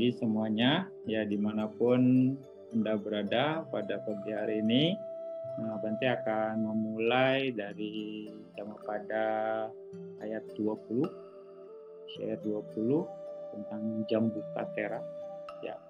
pagi semuanya, ya dimanapun Anda berada pada pagi hari ini. Bante akan memulai dari Dhammapada ayat 20, share 20 tentang Jambukatera. Ya.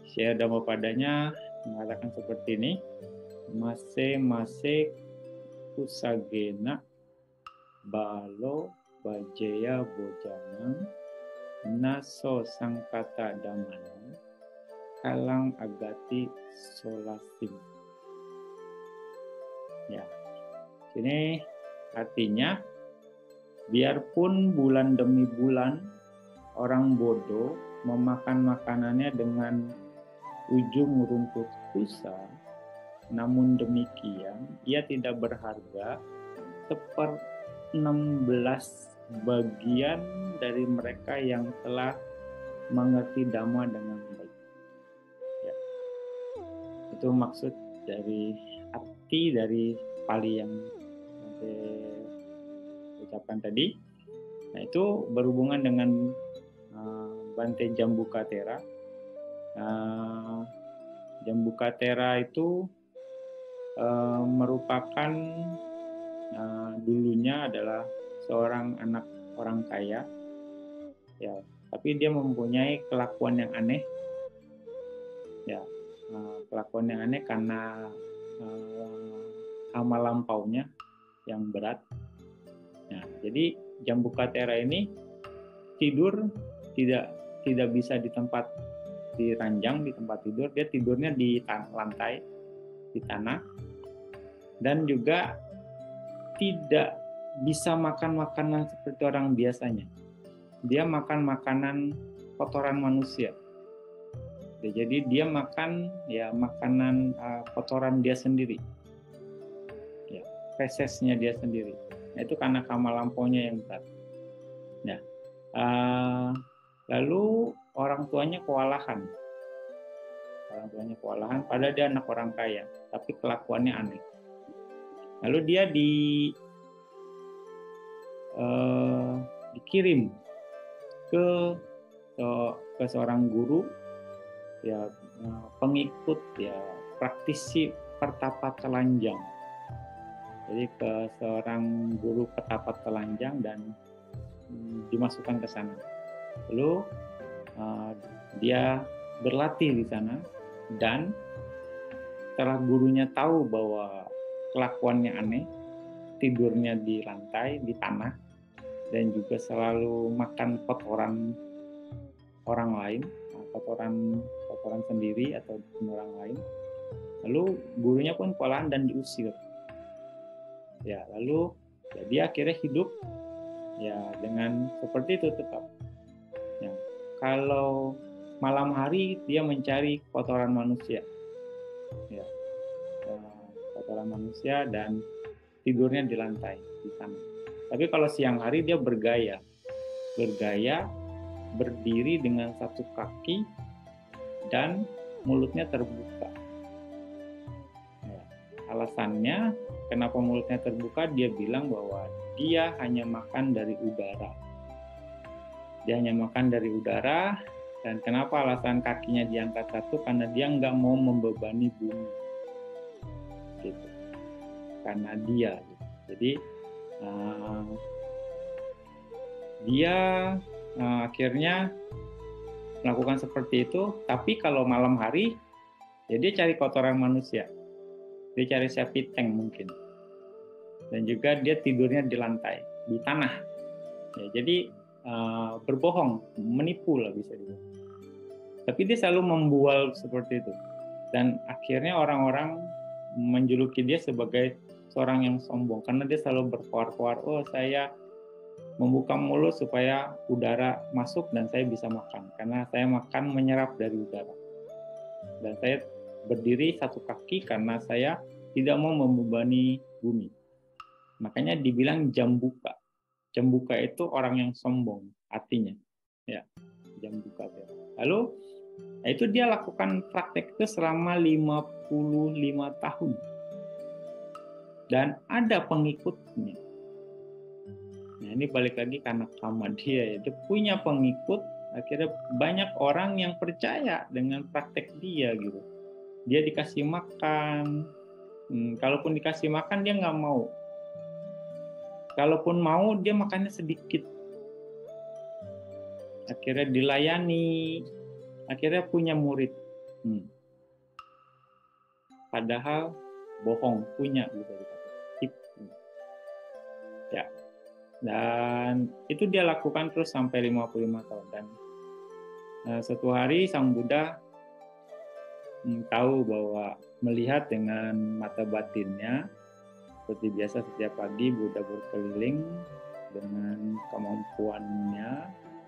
Share Dhammapadanya mengatakan seperti ini. Mase kusagena balo bajaya bojanang naso sangkata damana kalang agati solasim. Ya, sini artinya biarpun bulan demi bulan orang bodoh memakan makanannya dengan ujung rumput kusa, namun demikian ia tidak berharga 1/16 bagian dari mereka yang telah mengerti Dhamma dengan baik. Ya. Itu maksud dari arti dari Pali yang saya ucapkan tadi. Nah, itu berhubungan dengan Bante Jambukatera. Jambukatera itu merupakan dulunya adalah seorang anak orang kaya, ya, tapi dia mempunyai kelakuan yang aneh, ya, kelakuan yang aneh karena amal lampaunya yang berat. Nah, jadi Jambukatera ini tidur tidak bisa di tempat di ranjang, di tempat tidur, dia tidurnya di lantai, di tanah, dan juga tidak bisa makan makanan seperti orang biasanya. Dia makan makanan kotoran manusia. Jadi dia makan ya makanan kotoran dia sendiri, ya, fesesnya dia sendiri. Nah, itu karena amal lampaunya yang berat. Nah, lalu orang tuanya kewalahan. Padahal dia anak orang kaya, tapi kelakuannya aneh. Lalu dia dikirim ke seorang guru, ya, pengikut, ya, praktisi pertapa telanjang. Jadi ke seorang guru pertapa telanjang dan dimasukkan ke sana. Lalu dia berlatih di sana, dan setelah gurunya tahu bahwa kelakuannya aneh, tidurnya di lantai, di tanah, dan juga selalu makan kotoran orang lain, kotoran sendiri atau orang lain. Lalu gurunya pun kewalahan dan diusir. Ya, lalu ya, dia akhirnya hidup ya dengan seperti itu tetap. Ya, kalau malam hari dia mencari kotoran manusia, ya, kotoran manusia, dan tidurnya di lantai di sana. Tapi kalau siang hari dia bergaya berdiri dengan satu kaki dan mulutnya terbuka. Ya, alasannya kenapa mulutnya terbuka, dia bilang bahwa dia hanya makan dari udara. Dan kenapa alasan kakinya diangkat satu? Karena dia nggak mau membebani bumi, gitu. Karena dia, gitu. Jadi dia akhirnya melakukan seperti itu. Tapi kalau malam hari, ya dia cari kotoran manusia, dia cari sapi tank mungkin, dan juga dia tidurnya di lantai, di tanah. Ya, jadi berbohong, menipu lah bisa dibilang. Tapi dia selalu membual seperti itu, dan akhirnya orang-orang menjuluki dia sebagai seorang yang sombong karena dia selalu berkoar-koar, oh saya membuka mulut supaya udara masuk dan saya bisa makan, karena saya makan menyerap dari udara, dan saya berdiri satu kaki karena saya tidak mau membebani bumi. Makanya dibilang jambuka. Jambuka itu orang yang sombong artinya, ya, jambuka. Lalu itu dia lakukan praktek itu selama 55 tahun. Dan ada pengikutnya. Nah, ini balik lagi karena karma dia punya pengikut Akhirnya banyak orang yang percaya dengan praktek dia gitu. Dia dikasih makan, kalaupun dikasih makan dia nggak mau. Kalaupun mau dia makannya sedikit. Akhirnya dilayani, akhirnya punya murid. Padahal bohong, punya gitu. Ya. Dan itu dia lakukan terus sampai 55 tahun. Dan suatu hari Sang Buddha tahu bahwa melihat dengan mata batinnya, seperti biasa setiap pagi Buddha berkeliling dengan kemampuannya,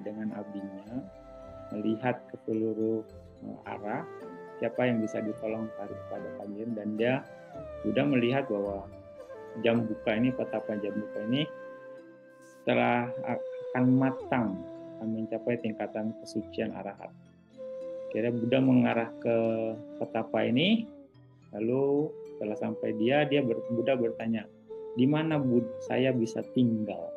dengan abinya, melihat ke seluruh arah, siapa yang bisa ditolong pada pagi ini. Dan dia Buddha melihat bahwa Jambuka ini, petapa Jambuka ini setelah akan matang, akan mencapai tingkatan kesucian arahat. Akhirnya Buddha mengarah ke petapa ini, lalu setelah sampai Buddha bertanya, di mana saya bisa tinggal?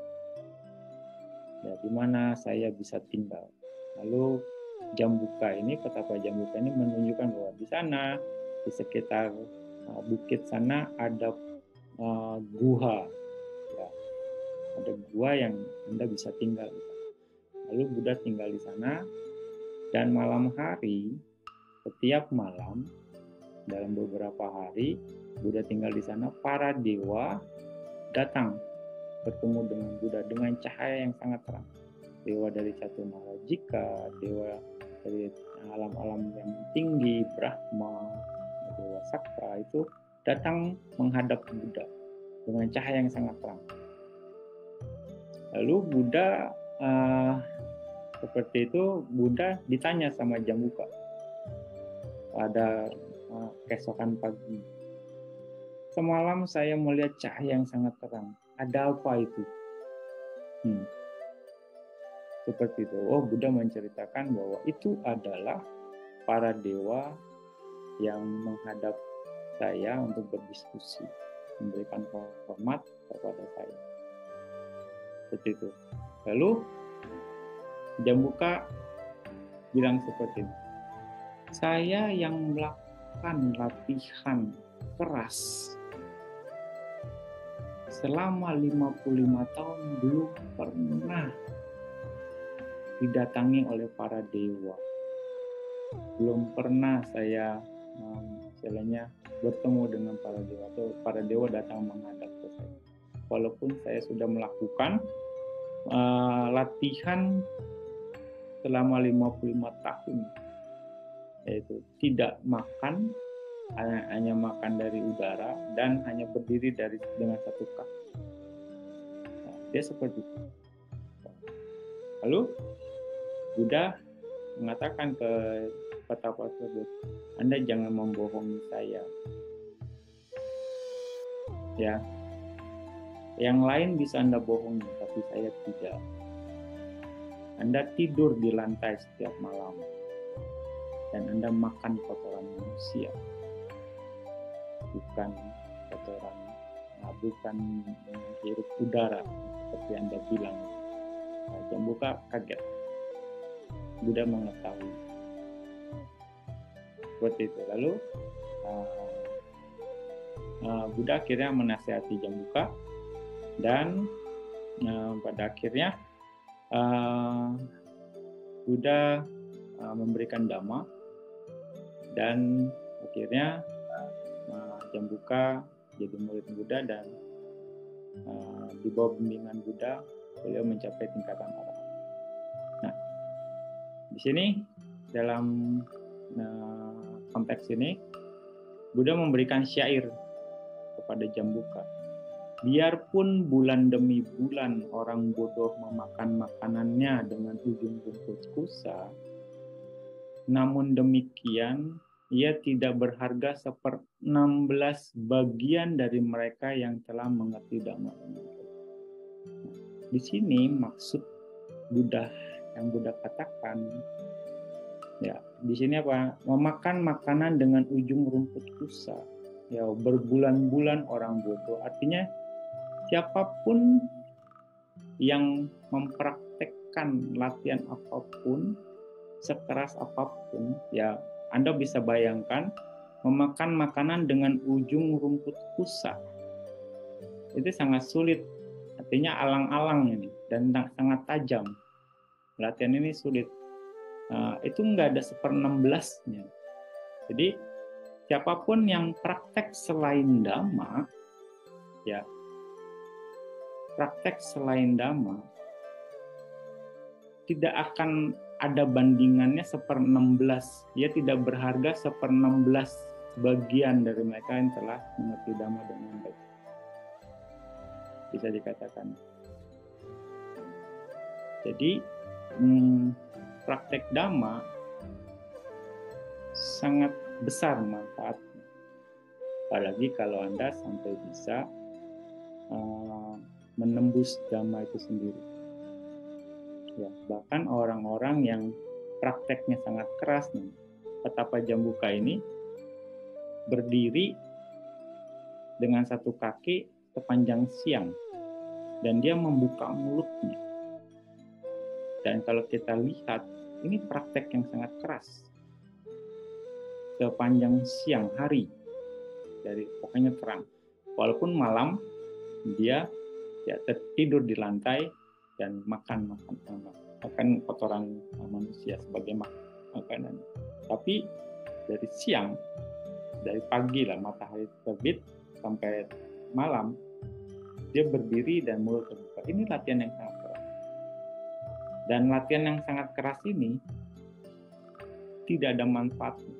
Ya, di mana saya bisa tinggal? Lalu Jambuka ini, petapa Jambuka ini menunjukkan bahwa di sana, di sekitar bukit sana ada guha, ya, ada gua yang Anda bisa tinggal. Lalu Buddha tinggal di sana, dan malam hari, setiap malam dalam beberapa hari Buddha tinggal di sana, para dewa datang bertemu dengan Buddha dengan cahaya yang sangat terang. Dewa dari Caturmarajika, dewa dari alam-alam yang tinggi, Brahma, dewa Sakra itu datang menghadap Buddha dengan cahaya yang sangat terang. Lalu Buddha seperti itu, Buddha ditanya sama Jambuka pada keesokan pagi. Semalam saya melihat cahaya yang sangat terang. Ada apa itu? Seperti itu. Oh, Buddha menceritakan bahwa itu adalah para dewa yang menghadap saya untuk berdiskusi, memberikan hormat kepada saya. Seperti itu. Lalu Jambuka bilang seperti ini, saya yang melakukan latihan keras selama 55 tahun belum pernah didatangi oleh para dewa. Belum pernah saya istilahnya bertemu dengan para dewa atau para dewa datang menghadap ke saya. Walaupun saya sudah melakukan latihan selama 55 tahun, yaitu tidak makan, hanya makan dari udara dan hanya berdiri dengan satu kaki. Dia seperti itu. Lalu Buddha mengatakan ke petapa tersebut, Anda jangan membohongi saya. Ya, yang lain bisa Anda bohongi, tapi saya tidak. Anda tidur di lantai setiap malam dan Anda makan kotoran manusia, bukan kotoran, bukan menghirup udara seperti Anda bilang. Jambuka kaget. Buddha mengetahui seperti itu. Lalu Buddha akhirnya menasihati Jambuka, dan pada akhirnya Buddha memberikan dhamma, dan akhirnya Jambuka jadi murid Buddha, dan di bawah bimbingan Buddha beliau mencapai tingkatan arahat. Nah, di sini dalam konteks ini Buddha memberikan syair kepada Jambuka. Biarpun bulan demi bulan orang bodoh memakan makanannya dengan ujung bungkus kusa, namun demikian ia tidak berharga 1/16 bagian dari mereka yang telah mengerti dhamma ini. Di sini maksud Buddha yang Buddha katakan, ya, di sini apa? Memakan makanan dengan ujung rumput kusa. Ya, berbulan-bulan orang bodoh. Artinya siapapun yang mempraktekkan latihan apapun sekeras apapun, ya Anda bisa bayangkan memakan makanan dengan ujung rumput kusa. Itu sangat sulit, artinya alang-alang ini, dan sangat tajam. Latihan ini sulit. Itu nggak ada 1/16-nya. Jadi siapapun yang praktek selain Dhamma, ya praktek selain Dhamma tidak akan ada bandingannya 1/16. Dia tidak berharga 1/16 bagian dari mereka yang telah mengerti Dhamma dengan baik. Bisa dikatakan. Jadi praktek Dhamma sangat besar manfaatnya. Apalagi kalau Anda sampai bisa menembus Dhamma itu sendiri. Ya, bahkan orang-orang yang prakteknya sangat keras nih, Petapa Jambuka ini berdiri dengan satu kaki sepanjang siang dan dia membuka mulutnya. Dan kalau kita lihat, ini praktek yang sangat keras. Sepanjang siang hari, dari pokoknya terang. Walaupun malam dia ya tertidur di lantai dan makan kotoran manusia sebagai makanan. Tapi dari siang, dari pagi lah matahari terbit sampai malam, dia berdiri dan mulut terbuka. Ini latihan yang sangat keras. Dan latihan yang sangat keras ini tidak ada manfaatnya.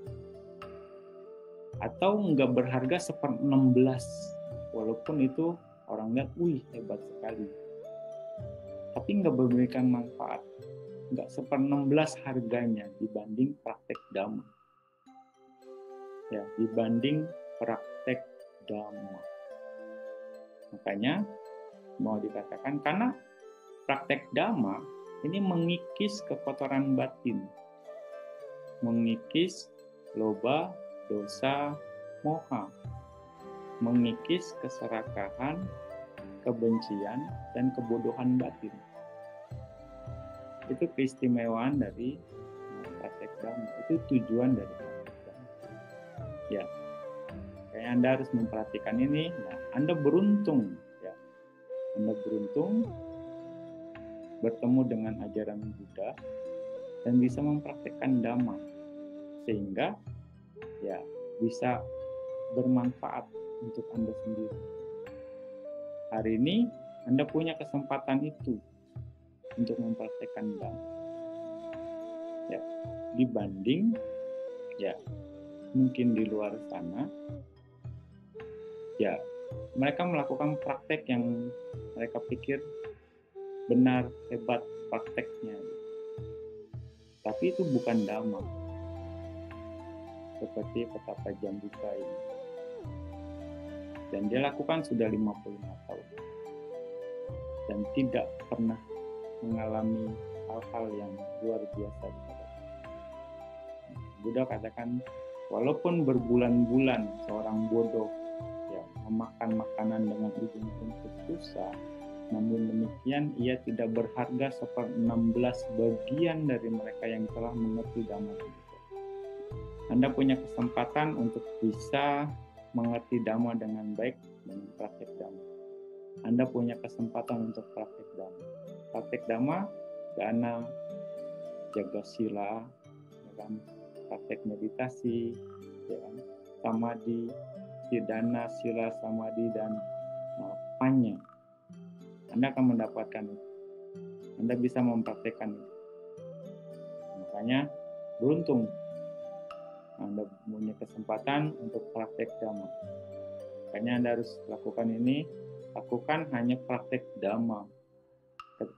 Atau nggak berharga 1/16. Walaupun itu orang lihat, wih hebat sekali. Tapi nggak memberikan manfaat. Nggak 1/16 harganya dibanding praktek Dhamma. Ya, dibanding praktek Dhamma. Makanya mau dikatakan, karena praktek Dhamma ini mengikis kekotoran batin. Mengikis loba, dosa, moha. Mengikis keserakahan, kebencian, dan kebodohan batin. Itu keistimewaan dari praktek Dhamma. Itu tujuan dari praktek Dhamma. Ya, kayak Anda harus memperhatikan ini. Nah, Anda beruntung, ya. Anda beruntung bertemu dengan ajaran Buddha dan bisa mempraktekkan Dhamma, sehingga ya bisa bermanfaat untuk Anda sendiri. Hari ini Anda punya kesempatan itu untuk mempraktekkan Dhamma. Ya, dibanding ya mungkin di luar sana, ya mereka melakukan praktek yang mereka pikir benar, hebat prakteknya. Tapi itu bukan Dhamma. Seperti Petapa Jambuka ini. Dan dia lakukan sudah 55 tahun. Dan tidak pernah mengalami hal-hal yang luar biasa. Buddha katakan, walaupun berbulan-bulan seorang bodoh ya, memakan makanan dengan ujung rumput kusa, namun demikian ia tidak berharga 1/16 bagian dari mereka yang telah mengerti Dhamma. Anda punya kesempatan untuk bisa mengerti Dhamma dengan baik dengan praktek Dhamma. Anda punya kesempatan untuk praktek Dhamma. Praktek Dhamma, dana, jaga sila, ya kan? Praktek meditasi, ya kan? Samadhi, dana, sila, samadhi, dan panya. Anda akan mendapatkan itu. Anda bisa mempraktekkan itu. Makanya beruntung Anda punya kesempatan untuk praktek Dhamma. Makanya Anda harus lakukan ini. Lakukan hanya praktek Dhamma.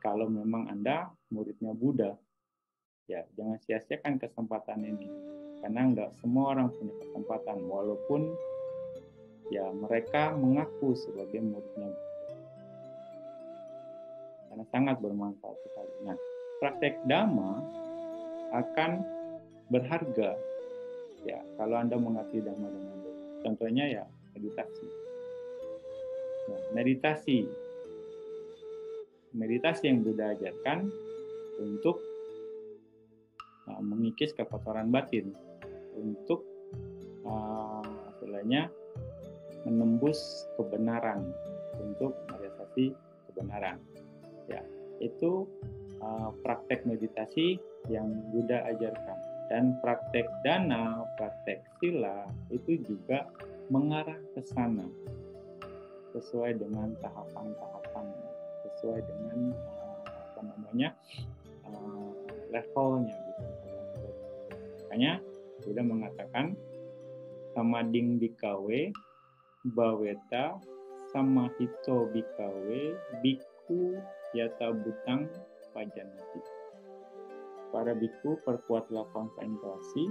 Kalau memang Anda muridnya Buddha, ya jangan sia-siakan kesempatan ini. Karena nggak semua orang punya kesempatan, walaupun ya mereka mengaku sebagai muridnya Buddha. Karena sangat bermanfaat sekali. Nah, praktek Dhamma akan berharga ya kalau Anda mengerti Dhamma dengan baik. Contohnya ya meditasi. Nah, meditasi yang Buddha ajarkan untuk mengikis kekotoran batin untuk istilahnya menembus kebenaran, untuk merealisasi kebenaran. Ya, itu praktek meditasi yang Buddha ajarkan. Dan praktek dana, praktek sila itu juga mengarah ke sana sesuai dengan tahapan-tahapan, sesuai dengan levelnya gitu. Makanya Buddha mengatakan samading bikawe baweta samahito bikawe biku yata butang pajanati. Para biku, perkuatlah konsentrasi.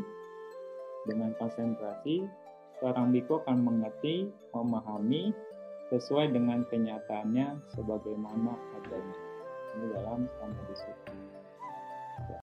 Dengan konsentrasi, seorang biku akan mengerti, memahami sesuai dengan kenyataannya sebagaimana adanya. Ini dalam Samadhi Sutta.